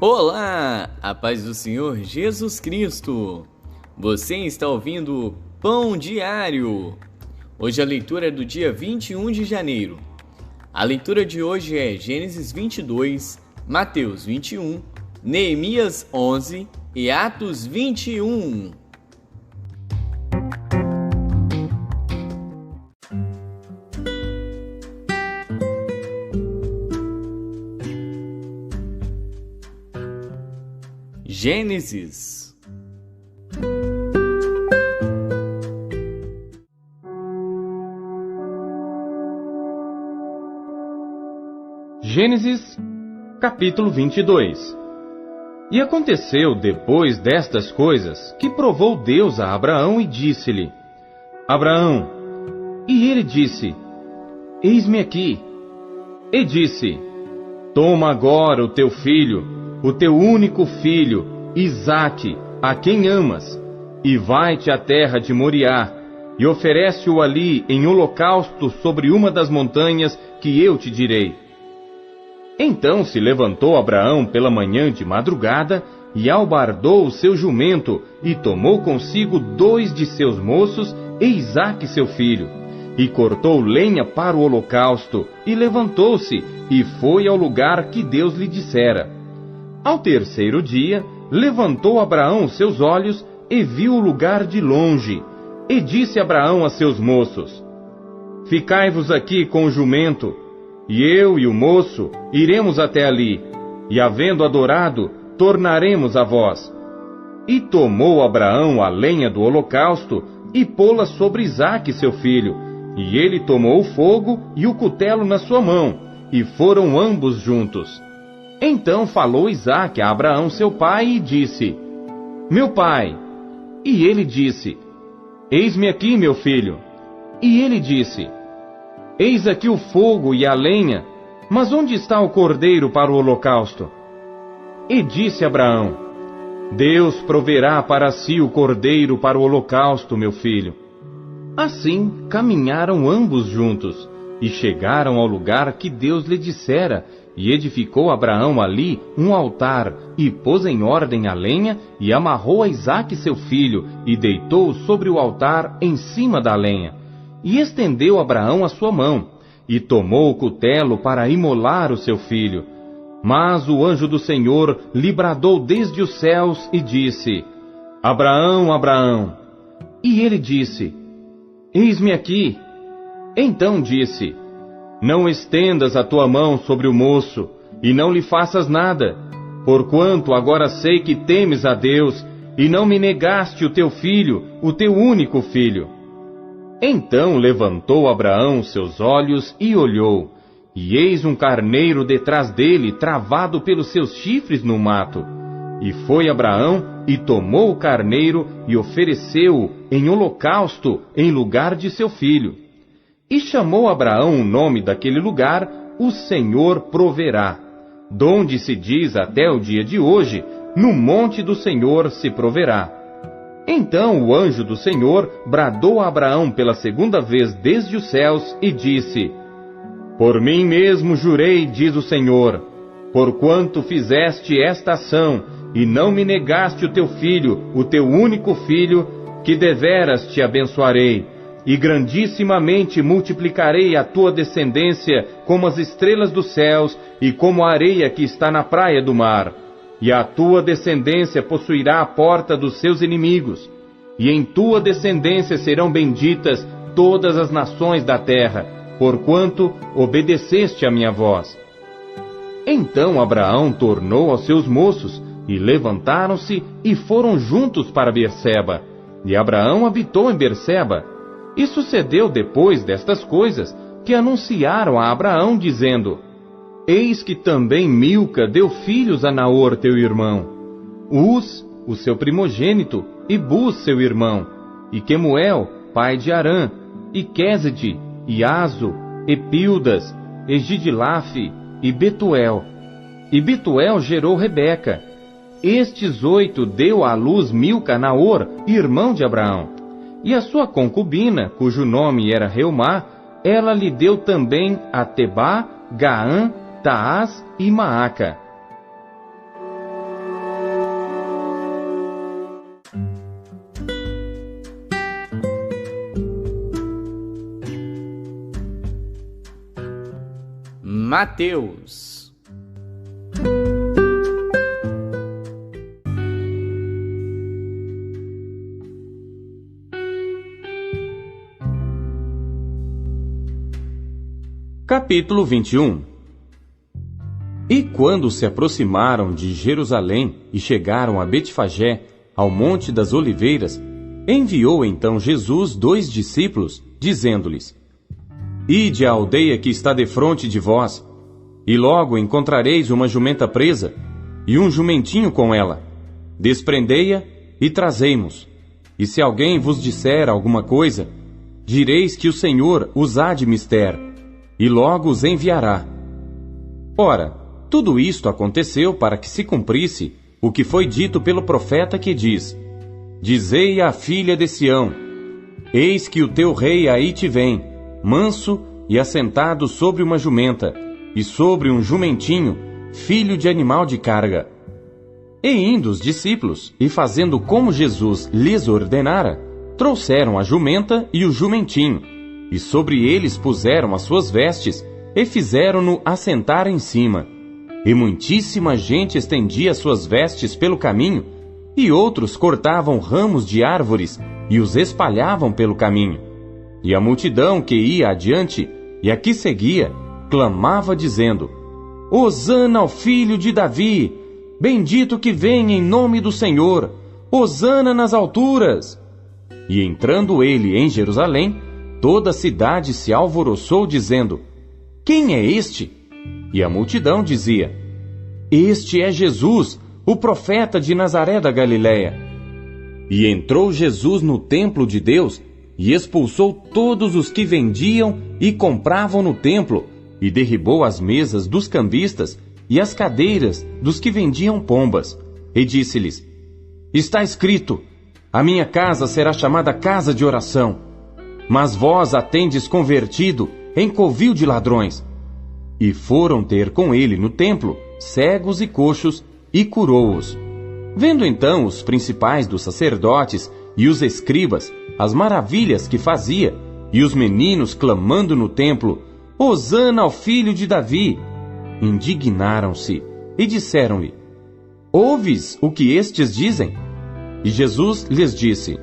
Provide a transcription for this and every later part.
Olá, a paz do Senhor Jesus Cristo. Você está ouvindo Pão Diário. Hoje a leitura é do dia 21 de janeiro. A leitura de hoje é Gênesis 22, Mateus 21, Neemias 11 e Atos 21. Gênesis. Gênesis, capítulo 22. E aconteceu, depois destas coisas, que provou Deus a Abraão e disse-lhe: Abraão. E ele disse: Eis-me aqui. E disse: Toma agora o teu filho, o teu único filho, Isaque, a quem amas, e vai-te à terra de Moriá, e oferece-o ali em holocausto sobre uma das montanhas que eu te direi. Então se levantou Abraão pela manhã de madrugada, e albardou o seu jumento, e tomou consigo 2 de seus moços e Isaque seu filho, e cortou lenha para o holocausto, e levantou-se, e foi ao lugar que Deus lhe dissera. Ao terceiro dia, levantou Abraão os seus olhos, e viu o lugar de longe, e disse Abraão a seus moços: Ficai-vos aqui com o jumento, e eu e o moço iremos até ali, e havendo adorado, tornaremos a vós. E tomou Abraão a lenha do holocausto, e pô-la sobre Isaque seu filho, e ele tomou o fogo e o cutelo na sua mão, e foram ambos juntos. Então falou Isaque a Abraão seu pai e disse: Meu pai. E ele disse: Eis-me aqui, meu filho. E ele disse: Eis aqui o fogo e a lenha, mas onde está o cordeiro para o holocausto? E disse Abraão: Deus proverá para si o cordeiro para o holocausto, meu filho. Assim caminharam ambos juntos, e chegaram ao lugar que Deus lhe dissera, e edificou Abraão ali um altar, e pôs em ordem a lenha, e amarrou a Isaque seu filho, e deitou-o sobre o altar em cima da lenha. E estendeu Abraão a sua mão, e tomou o cutelo para imolar o seu filho. Mas o anjo do Senhor lhe bradou desde os céus, e disse: Abraão, Abraão. E ele disse: Eis-me aqui. Então disse: Não estendas a tua mão sobre o moço, e não lhe faças nada, porquanto agora sei que temes a Deus, e não me negaste o teu filho, o teu único filho. Então levantou Abraão seus olhos e olhou, e eis um carneiro detrás dele, travado pelos seus chifres no mato. E foi Abraão, e tomou o carneiro, e ofereceu-o em holocausto, em lugar de seu filho. E chamou Abraão o nome daquele lugar, o Senhor proverá, donde se diz até o dia de hoje, no monte do Senhor se proverá. Então o anjo do Senhor bradou a Abraão pela segunda vez desde os céus e disse: Por mim mesmo jurei, diz o Senhor, porquanto fizeste esta ação, e não me negaste o teu filho, o teu único filho, que deveras te abençoarei, e grandissimamente multiplicarei a tua descendência como as estrelas dos céus e como a areia que está na praia do mar. E a tua descendência possuirá a porta dos seus inimigos. E em tua descendência serão benditas todas as nações da terra, porquanto obedeceste a minha voz. Então Abraão tornou aos seus moços, e levantaram-se e foram juntos para Berseba. E Abraão habitou em Berseba. E sucedeu depois destas coisas, que anunciaram a Abraão, dizendo: Eis que também Milca deu filhos a Naor teu irmão, Uz, o seu primogênito, e Buz seu irmão, e Quemuel, pai de Arã, e Quéside, e Azo, e Pildas, e Gidilafe, e Betuel. E Betuel gerou Rebeca. Estes 8 deu à luz Milca a Naor, irmão de Abraão. E a sua concubina, cujo nome era Reumá, ela lhe deu também a Tebá, Gaã, Taás e Maaca. Mateus. Capítulo 21. E quando se aproximaram de Jerusalém e chegaram a Betfagé, ao Monte das Oliveiras, enviou então Jesus 2 discípulos, dizendo-lhes: Ide à aldeia que está defronte de vós, e logo encontrareis uma jumenta presa, e um jumentinho com ela. Desprendei-a e trazei-mos. E se alguém vos disser alguma coisa, direis que o Senhor os há de mister, e logo os enviará. Ora, tudo isto aconteceu para que se cumprisse o que foi dito pelo profeta que diz: Dizei à filha de Sião: Eis que o teu rei aí te vem, manso e assentado sobre uma jumenta, e sobre um jumentinho, filho de animal de carga. E indo os discípulos, e fazendo como Jesus lhes ordenara, trouxeram a jumenta e o jumentinho, e sobre eles puseram as suas vestes, e fizeram-no assentar em cima. E muitíssima gente estendia suas vestes pelo caminho, e outros cortavam ramos de árvores e os espalhavam pelo caminho. E a multidão que ia adiante e a que seguia, clamava dizendo: Hosana ao filho de Davi! Bendito que vem em nome do Senhor! Hosana nas alturas! E entrando ele em Jerusalém, toda a cidade se alvoroçou, dizendo: Quem é este? E a multidão dizia: Este é Jesus, o profeta de Nazaré da Galiléia. E entrou Jesus no templo de Deus, e expulsou todos os que vendiam e compravam no templo, e derribou as mesas dos cambistas e as cadeiras dos que vendiam pombas, e disse-lhes: Está escrito: A minha casa será chamada casa de oração, mas vós a tendes convertido em covil de ladrões. E foram ter com ele no templo cegos e coxos, e curou-os. Vendo então os principais dos sacerdotes e os escribas as maravilhas que fazia, e os meninos clamando no templo: Hosana ao filho de Davi, indignaram-se e disseram-lhe: Ouves o que estes dizem? E Jesus lhes disse: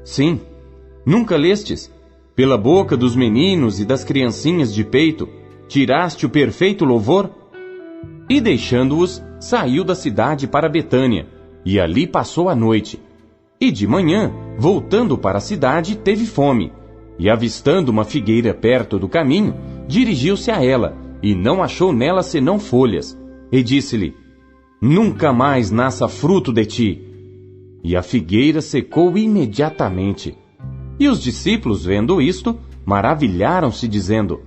Sim, nunca lestes? Pela boca dos meninos e das criancinhas de peito tiraste o perfeito louvor? E deixando-os, saiu da cidade para Betânia, e ali passou a noite. E de manhã, voltando para a cidade, teve fome, e avistando uma figueira perto do caminho, dirigiu-se a ela, e não achou nela senão folhas, e disse-lhe: Nunca mais nasça fruto de ti. E a figueira secou imediatamente. E os discípulos, vendo isto, maravilharam-se, dizendo: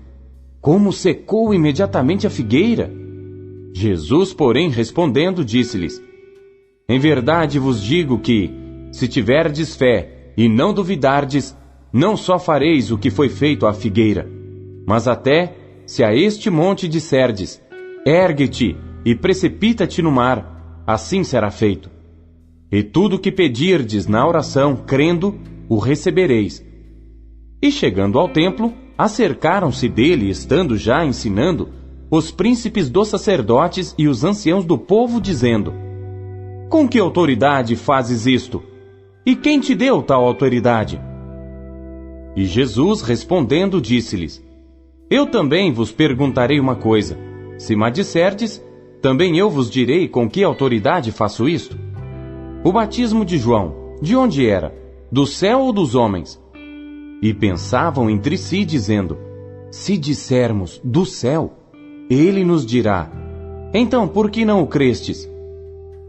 Como secou imediatamente a figueira? Jesus, porém, respondendo, disse-lhes: Em verdade vos digo que, se tiverdes fé e não duvidardes, não só fareis o que foi feito à figueira, mas até, se a este monte disserdes: Ergue-te e precipita-te no mar, assim será feito. E tudo o que pedirdes na oração, crendo, o recebereis. E chegando ao templo, acercaram-se dele, estando já ensinando, os príncipes dos sacerdotes e os anciãos do povo, dizendo: Com que autoridade fazes isto? E quem te deu tal autoridade? E Jesus, respondendo, disse-lhes: Eu também vos perguntarei uma coisa. Se me disserdes, também eu vos direi com que autoridade faço isto. O batismo de João, de onde era? Do céu ou dos homens? E pensavam entre si, dizendo: Se dissermos do céu, ele nos dirá: Então, por que não o crestes?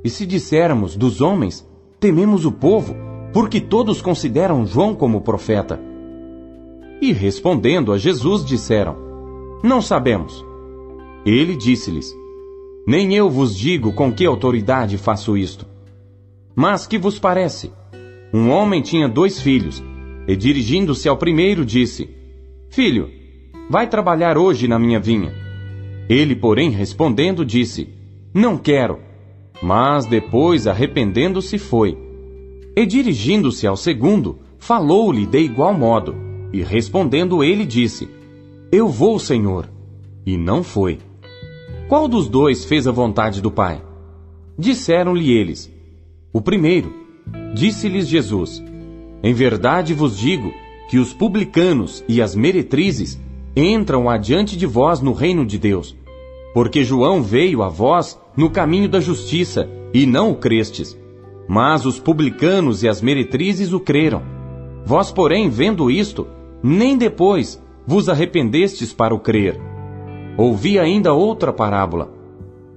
E se dissermos dos homens, tememos o povo, porque todos consideram João como profeta. E respondendo a Jesus, disseram: Não sabemos. Ele disse-lhes: Nem eu vos digo com que autoridade faço isto. Mas que vos parece? Um homem tinha 2 filhos, e dirigindo-se ao primeiro, disse: Filho, vai trabalhar hoje na minha vinha. Ele, porém, respondendo, disse: Não quero. Mas depois, arrependendo-se, foi. E dirigindo-se ao segundo, falou-lhe de igual modo. E respondendo ele, disse: Eu vou, Senhor. e não foi. Qual dos dois fez a vontade do Pai? Disseram-lhe eles: o primeiro. Disse-lhes Jesus: em verdade vos digo que os publicanos e as meretrizes entram adiante de vós no reino de Deus. Porque João veio a vós no caminho da justiça, e não o crestes. Mas os publicanos e as meretrizes o creram. Vós, porém, vendo isto, nem depois vos arrependestes para o crer. Ouvi ainda outra parábola.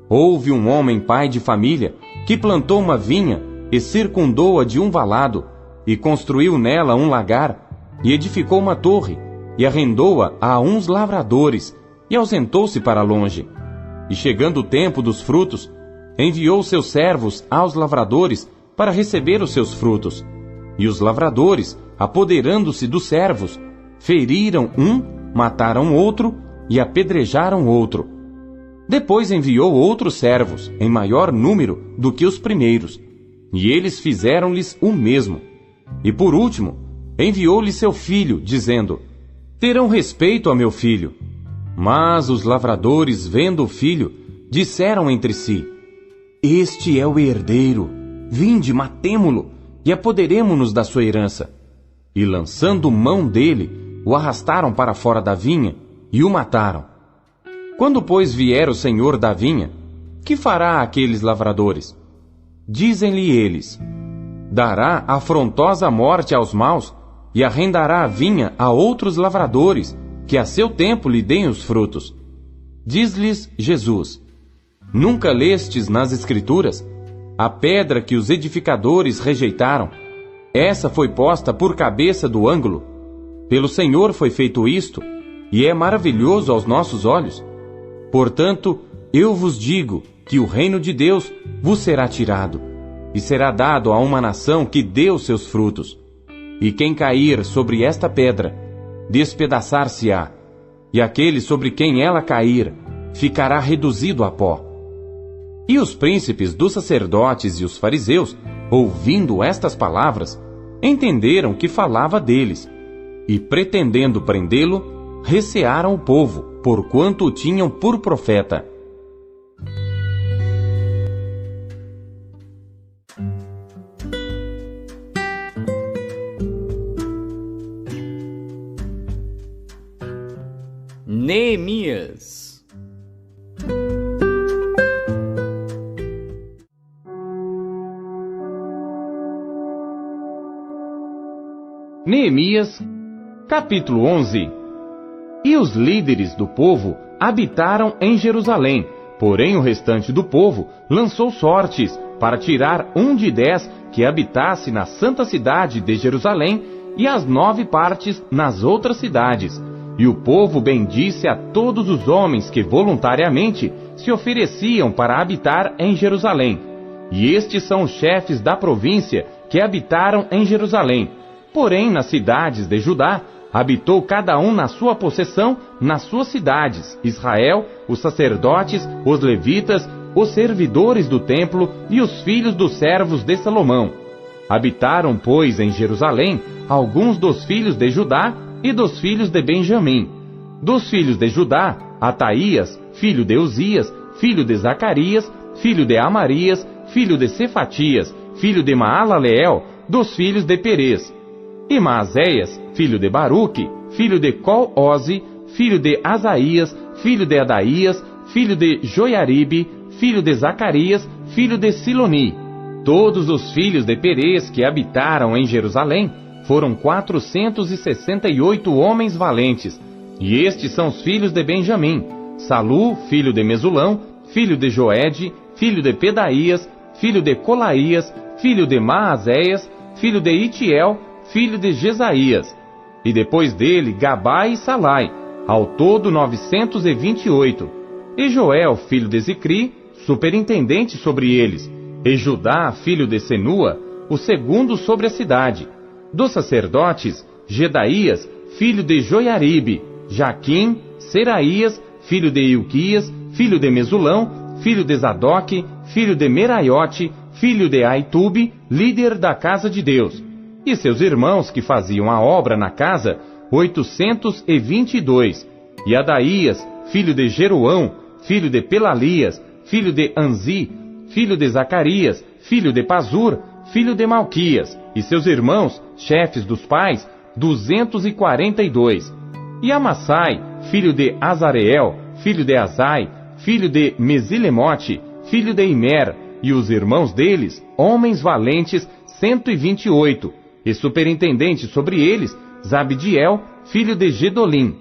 Houve um homem pai de família que plantou uma vinha e circundou-a de um valado, e construiu nela um lagar, e edificou uma torre, e arrendou-a a uns lavradores, e ausentou-se para longe. E chegando o tempo dos frutos, enviou seus servos aos lavradores para receber os seus frutos. E os lavradores, apoderando-se dos servos, feriram um, mataram outro e apedrejaram outro. Depois enviou outros servos, em maior número do que os primeiros, e eles fizeram-lhes o mesmo. E por último, enviou-lhe seu filho, dizendo: terão respeito a meu filho. Mas os lavradores, vendo o filho, disseram entre si: este é o herdeiro, vinde, matemo-lo, e apoderemo-nos da sua herança. E lançando mão dele, o arrastaram para fora da vinha, e o mataram. Quando, pois, vier o senhor da vinha, que fará àqueles lavradores? Dizem-lhe eles: dará afrontosa morte aos maus, e arrendará a vinha a outros lavradores, que a seu tempo lhe deem os frutos. Diz-lhes Jesus: nunca lestes nas Escrituras? A pedra que os edificadores rejeitaram, essa foi posta por cabeça do ângulo. Pelo Senhor foi feito isto, e é maravilhoso aos nossos olhos. Portanto, eu vos digo que o reino de Deus vos será tirado, e será dado a uma nação que dê os seus frutos. E quem cair sobre esta pedra, despedaçar-se-á, e aquele sobre quem ela cair, ficará reduzido a pó. E os príncipes dos sacerdotes e os fariseus, ouvindo estas palavras, entenderam que falava deles, e pretendendo prendê-lo, recearam o povo, porquanto o tinham por profeta. Neemias. Neemias, capítulo 11. E os líderes do povo habitaram em Jerusalém, porém o restante do povo lançou sortes para tirar 1 de 10 que habitasse na santa cidade de Jerusalém e as 9 partes nas outras cidades. E o povo bendisse a todos os homens que voluntariamente se ofereciam para habitar em Jerusalém. E estes são os chefes da província que habitaram em Jerusalém. Porém, nas cidades de Judá, habitou cada um na sua possessão, nas suas cidades: Israel, os sacerdotes, os levitas, os servidores do templo e os filhos dos servos de Salomão. Habitaram, pois, em Jerusalém alguns dos filhos de Judá e dos filhos de Benjamim. Dos filhos de Judá, Ataías, filho de Uzias, filho de Zacarias, filho de Amarias, filho de Cefatias, filho de Maalaleel, dos filhos de Perez. E Maazéias, filho de Baruque, filho de Col-Oze, filho de Asaías, filho de Adaías, filho de Joiaribe, filho de Zacarias, filho de Siloni. Todos os filhos de Perez que habitaram em Jerusalém foram 468 homens valentes. E estes são os filhos de Benjamim: Salu, filho de Mesulão, filho de Joede, filho de Pedaías, filho de Colaías, filho de Maazéias, filho de Itiel, filho de Jesaías. E depois dele, Gabai e Salai, ao todo 928. E Joel, filho de Zicri, superintendente sobre eles. E Judá, filho de Senua, o segundo sobre a cidade. Dos sacerdotes, Gedaías, filho de Joiaribe, Jaquim, Seraías, filho de Ilquias, filho de Mesulão, filho de Zadoque, filho de Meraiote, filho de Aitube, líder da casa de Deus. E seus irmãos que faziam a obra na casa, 822. E Adaías, filho de Jeroão, filho de Pelalias, filho de Anzi, filho de Zacarias, filho de Pazur, filho de Malquias, e seus irmãos, chefes dos pais, 242. E Amassai, filho de Azareel, filho de Azai, filho de Mesilemote, filho de Imer, e os irmãos deles, homens valentes, 128, e superintendente sobre eles, Zabdiel, filho de Gedolim.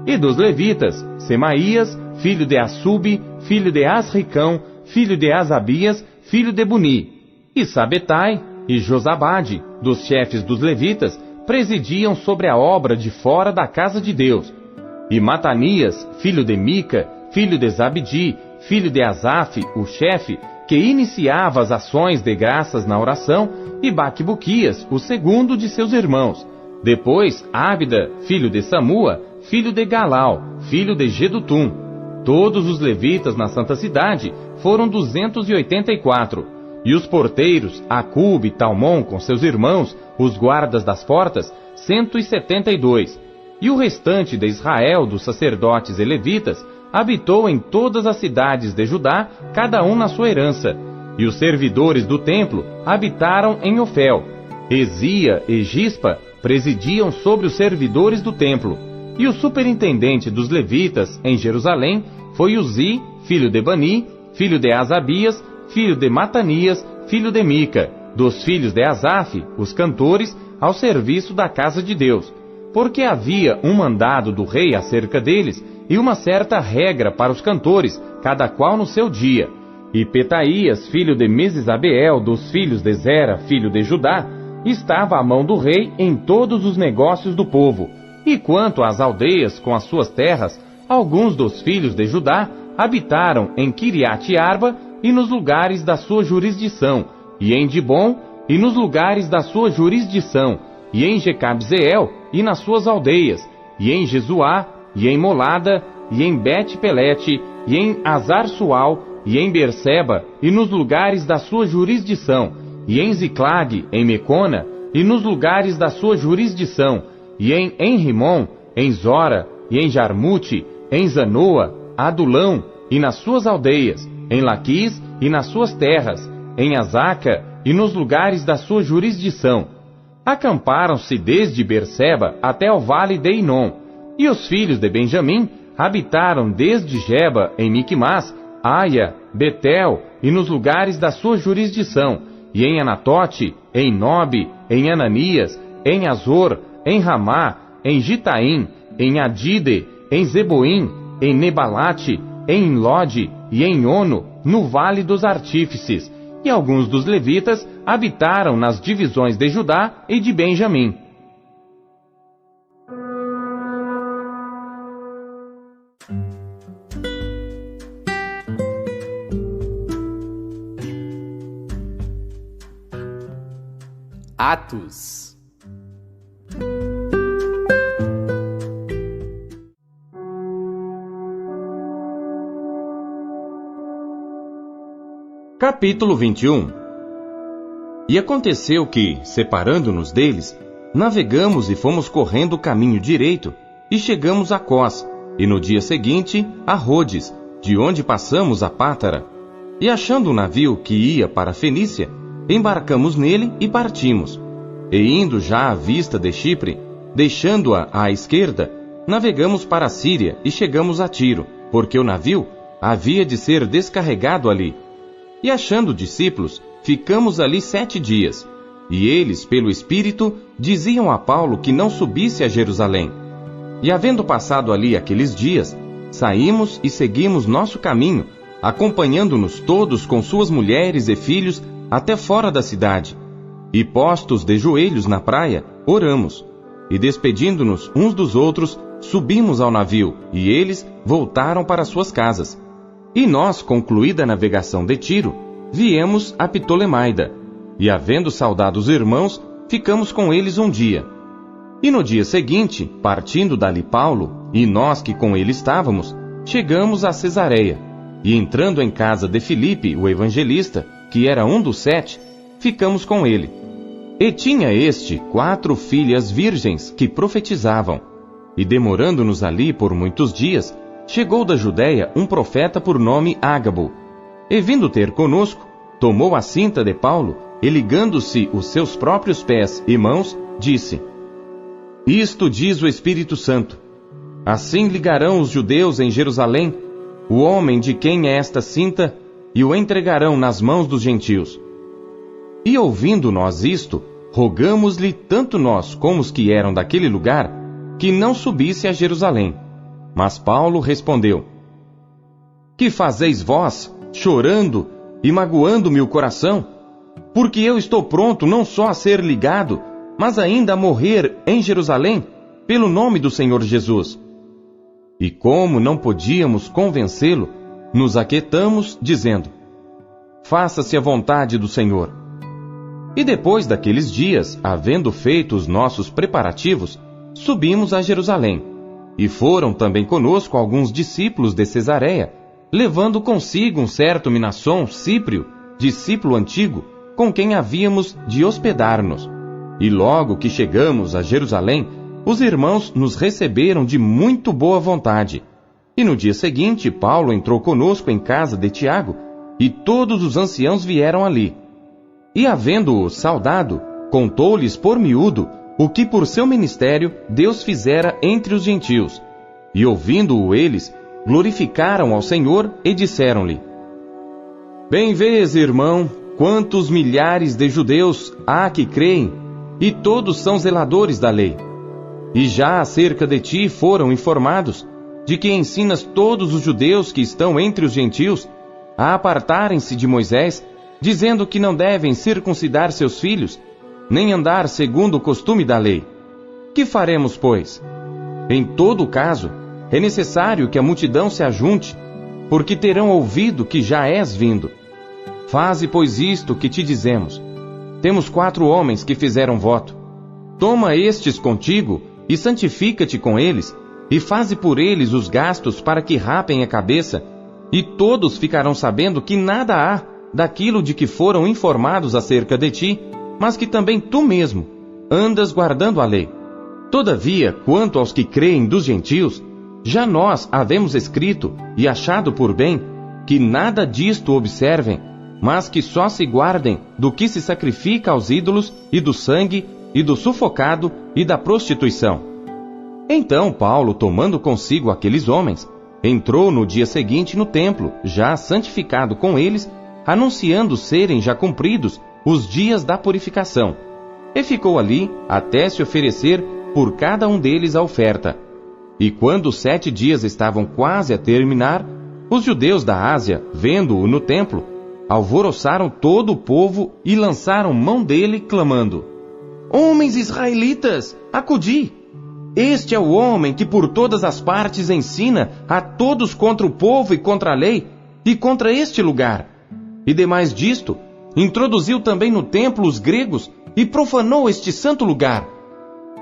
E dos levitas, Semaías, filho de Assub, filho de Asricão, filho de Asabias, filho de Buni. E Sabetai e Josabade, dos chefes dos levitas, presidiam sobre a obra de fora da casa de Deus. E Matanias, filho de Mica, filho de Zabdi, filho de Asaf, o chefe, que iniciava as ações de graças na oração, e Baquebuquias, o segundo de seus irmãos. Depois, Ábida, filho de Samua, filho de Galal, filho de Gedutum. Todos os levitas na santa cidade foram 284. E os porteiros, Acube e Talmon com seus irmãos, os guardas das portas, 172. E o restante de Israel, dos sacerdotes e levitas, habitou em todas as cidades de Judá, cada um na sua herança. E os servidores do templo habitaram em Ofel. Ezia e Gispa presidiam sobre os servidores do templo. E o superintendente dos levitas em Jerusalém foi Uzi, filho de Bani, filho de Asabias, filho de Matanias, filho de Mica, dos filhos de Asaf, os cantores, ao serviço da casa de Deus. Porque havia um mandado do rei acerca deles, e uma certa regra para os cantores, cada qual no seu dia. E Petaías, filho de Mesisabeel, dos filhos de Zera, filho de Judá, estava à mão do rei em todos os negócios do povo. E quanto às aldeias com as suas terras, alguns dos filhos de Judá habitaram em Quiriate-Arba e nos lugares da sua jurisdição, e em Dibom e nos lugares da sua jurisdição, e em Jecabzeel e nas suas aldeias, e em Jesuá, e em Molada, e em Bet-Pelete, e em Azar-Sual, e em Berseba, e nos lugares da sua jurisdição, e em Ziclag, em Mecona, e nos lugares da sua jurisdição, e em Enrimon, em Zora, e em Jarmute, em Zanoa, Adulão, e nas suas aldeias, em Laquis, e nas suas terras, em Azaca, e nos lugares da sua jurisdição. Acamparam-se desde Berseba até ao vale de Inom, e os filhos de Benjamim habitaram desde Geba, em Miquimás, Aia, Betel, e nos lugares da sua jurisdição, e em Anatote, em Nobe, em Ananias, em Azor, em Ramá, em Gitaim, em Adide, em Zeboim, em Nebalate, em Lode e em Ono, no vale dos artífices, e alguns dos levitas habitaram nas divisões de Judá e de Benjamim. Atos. Capítulo 21. E aconteceu que, separando-nos deles, navegamos e fomos correndo o caminho direito, e chegamos a Cós, e no dia seguinte a Rhodes, de onde passamos a Pátara. E achando um navio que ia para a Fenícia, embarcamos nele e partimos. E indo já à vista de Chipre, deixando-a à esquerda, navegamos para a Síria e chegamos a Tiro, porque o navio havia de ser descarregado ali. E achando discípulos, ficamos ali 7 dias. E eles, pelo Espírito, diziam a Paulo que não subisse a Jerusalém. E havendo passado ali aqueles dias, saímos e seguimos nosso caminho, acompanhando-nos todos com suas mulheres e filhos até fora da cidade. E postos de joelhos na praia, oramos. E despedindo-nos uns dos outros, subimos ao navio, e eles voltaram para suas casas. E nós, concluída a navegação de Tiro, viemos a Ptolemaida, e havendo saudado os irmãos, ficamos com eles um dia. E no dia seguinte, partindo dali Paulo, e nós que com ele estávamos, chegamos a Cesareia, e entrando em casa de Filipe, o evangelista, que era um dos 7, ficamos com ele. E tinha este 4 filhas virgens que profetizavam. E demorando-nos ali por muitos dias, chegou da Judéia um profeta por nome Ágabo, e vindo ter conosco, tomou a cinta de Paulo, e ligando-se os seus próprios pés e mãos, disse: Isto diz o Espírito Santo: assim ligarão os judeus em Jerusalém o homem de quem é esta cinta, e o entregarão nas mãos dos gentios. E ouvindo nós isto, rogamos-lhe, tanto nós como os que eram daquele lugar, que não subisse a Jerusalém. Mas Paulo respondeu: Que fazeis vós, chorando e magoando-me o coração? Porque eu estou pronto não só a ser ligado, mas ainda a morrer em Jerusalém, pelo nome do Senhor Jesus. E como não podíamos convencê-lo, nos aquietamos, dizendo: Faça-se a vontade do Senhor. E depois daqueles dias, havendo feito os nossos preparativos, subimos a Jerusalém. E foram também conosco alguns discípulos de Cesareia, levando consigo um certo Minasson Cíprio, discípulo antigo, com quem havíamos de hospedar-nos. E logo que chegamos a Jerusalém, os irmãos nos receberam de muito boa vontade. E no dia seguinte, Paulo entrou conosco em casa de Tiago, e todos os anciãos vieram ali. E havendo-o saudado, contou-lhes por miúdo o que por seu ministério Deus fizera entre os gentios. E ouvindo-o eles, glorificaram ao Senhor e disseram-lhe: Bem vês, irmão, quantos milhares de judeus há que creem, e todos são zeladores da lei. E já acerca de ti foram informados, de que ensinas todos os judeus que estão entre os gentios a apartarem-se de Moisés, dizendo que não devem circuncidar seus filhos, nem andar segundo o costume da lei. Que faremos, pois? Em todo caso, é necessário que a multidão se ajunte, porque terão ouvido que já és vindo. Faze, pois, isto que te dizemos. Temos 4 homens que fizeram voto. Toma estes contigo e santifica-te com eles, e faze por eles os gastos para que rapem a cabeça, e todos ficarão sabendo que nada há daquilo de que foram informados acerca de ti, mas que também tu mesmo andas guardando a lei. Todavia, quanto aos que creem dos gentios, já nós havemos escrito e achado por bem que nada disto observem, mas que só se guardem do que se sacrifica aos ídolos, e do sangue, e do sufocado, e da prostituição. Então Paulo, tomando consigo aqueles homens, entrou no dia seguinte no templo, já santificado com eles, anunciando serem já cumpridos os dias da purificação, e ficou ali até se oferecer por cada um deles a oferta. E quando os 7 dias estavam quase a terminar, os judeus da Ásia, vendo-o no templo, alvoroçaram todo o povo e lançaram mão dele, clamando: Homens israelitas, acudi! Este é o homem que por todas as partes ensina a todos contra o povo e contra a lei, e contra este lugar. E demais disto, introduziu também no templo os gregos e profanou este santo lugar.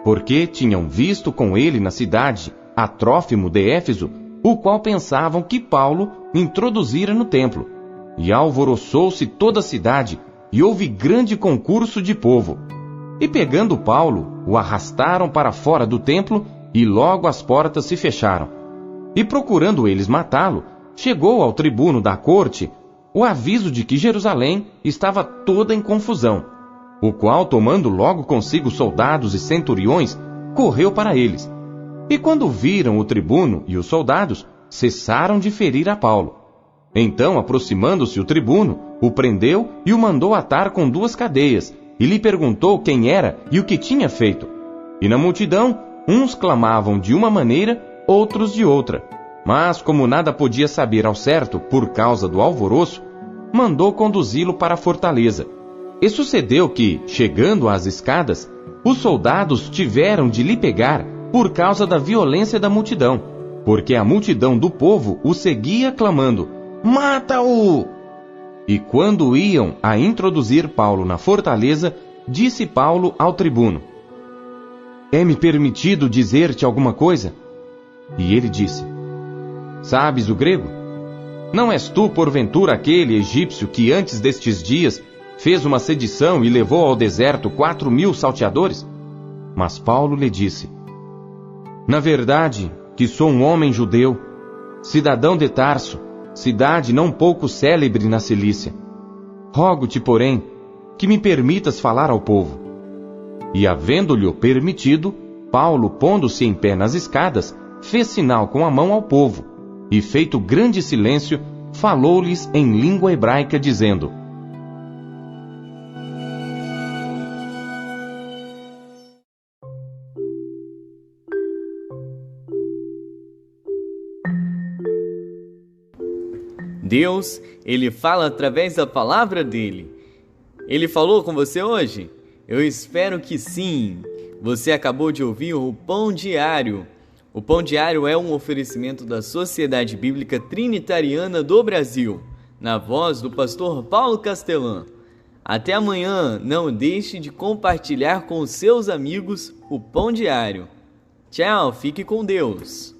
Porque tinham visto com ele na cidade a Trófimo de Éfeso, o qual pensavam que Paulo introduzira no templo. E alvoroçou-se toda a cidade, e houve grande concurso de povo. E pegando Paulo, o arrastaram para fora do templo, e logo as portas se fecharam. E procurando eles matá-lo, chegou ao tribuno da corte o aviso de que Jerusalém estava toda em confusão, o qual, tomando logo consigo soldados e centuriões, correu para eles. E quando viram o tribuno e os soldados, cessaram de ferir a Paulo. Então, aproximando-se o tribuno, o prendeu e o mandou atar com 2 cadeias, e lhe perguntou quem era e o que tinha feito. E na multidão, uns clamavam de uma maneira, outros de outra. Mas, como nada podia saber ao certo por causa do alvoroço, mandou conduzi-lo para a fortaleza. E sucedeu que, chegando às escadas, os soldados tiveram de lhe pegar por causa da violência da multidão, porque a multidão do povo o seguia clamando: Mata-o! E quando iam a introduzir Paulo na fortaleza, disse Paulo ao tribuno: É-me permitido dizer-te alguma coisa? E ele disse: Sabes o grego? Não és tu, porventura, aquele egípcio que antes destes dias fez uma sedição e levou ao deserto 4.000 salteadores? Mas Paulo lhe disse: Na verdade, que sou um homem judeu, cidadão de Tarso, cidade não pouco célebre na Cilícia. Rogo-te, porém, que me permitas falar ao povo. E havendo-lhe permitido, Paulo, pondo-se em pé nas escadas, fez sinal com a mão ao povo, e feito grande silêncio, falou-lhes em língua hebraica, dizendo: Deus, Ele fala através da palavra dele. Ele falou com você hoje? Eu espero que sim. Você acabou de ouvir o Pão Diário. O Pão Diário é um oferecimento da Sociedade Bíblica Trinitariana do Brasil, na voz do pastor Paulo Castelã. Até amanhã, não deixe de compartilhar com seus amigos o Pão Diário. Tchau, fique com Deus.